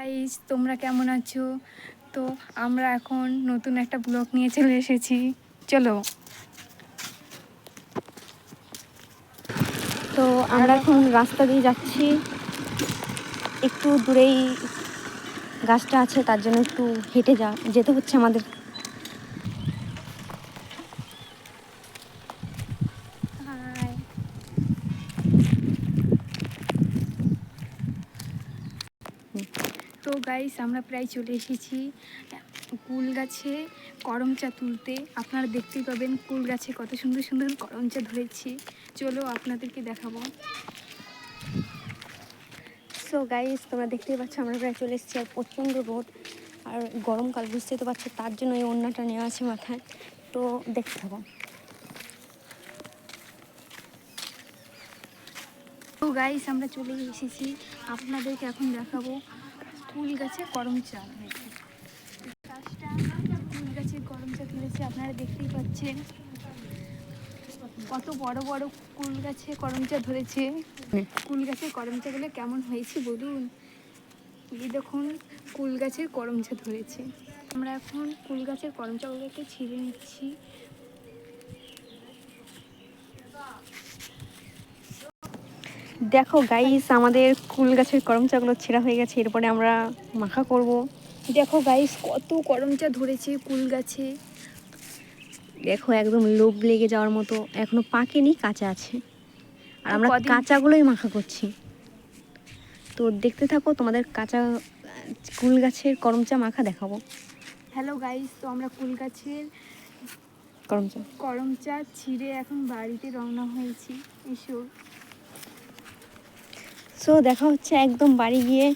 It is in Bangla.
গাইস, তোমরা কেমন আছো? তো আমরা এখন নতুন একটা ব্লগ নিয়ে চলে এসেছি। চলো। তো আমরা এখন রাস্তা দিয়ে যাচ্ছি, একটু দূরেই গাছটা আছে, তার জন্য একটু হেঁটে যেতে হচ্ছে আমাদের। হাই। তো গাইস, আমরা প্রায় চলে এসেছি কুল গাছে করমচা তুলতে। আপনারা দেখতেই পাবেন কুল গাছে কত সুন্দর সুন্দর করমচা ধরেছি। চলো আপনাদেরকে দেখাবো। সো গাইস, তোমরা দেখতেই পাচ্ছ আমরা প্রায় চলে এসেছি। আর প্রচণ্ড রোদ আর গরমকাল, বুঝতেই তো পারছো, তার জন্য এই ওড়নাটা নেওয়া আছে মাথায়। তো দেখতে থাকো। তো গাইস, আমরা চলে এসেছি, আপনাদেরকে এখন দেখাবো কুল গাছে করমচা হয়েছে। গাছটা কুল গাছের করমচা তুলেছে, আপনারা দেখতেই পাচ্ছেন কত বড় বড় কুল গাছে করমচা ধরেছে। কুল গাছের করমচাগুলো কেমন হয়েছে বলুন। এই দেখুন, কুল গাছের করমচা ধরেছে। আমরা এখন কুল গাছের করমচাগুলোকে ছিঁড়ে নিচ্ছি। দেখো গাইস, আমাদের কুল গাছের করমচাগুলো ছেঁড়া হয়ে গেছে, এরপরে আমরা মাখা করব। দেখো গাইস, কত করমচা ধরেছে কুল গাছে। দেখো একদম লোভ লেগে যাওয়ার মতো, এখনো পাকেনি, কাঁচা আছে। আর আমরা কদিন কাঁচাগুলোই মাখা করছি। তো দেখতে থাকো, তোমাদের কাঁচা কুল গাছের করমচা মাখা দেখাবো। হ্যালো গাইস, তো আমরা কুল গাছের করমচা ছিঁড়ে এখন বাড়িতে রওনা হয়েছি। এসো। সো দেখা হচ্ছে একদম বাড়ি গিয়ে।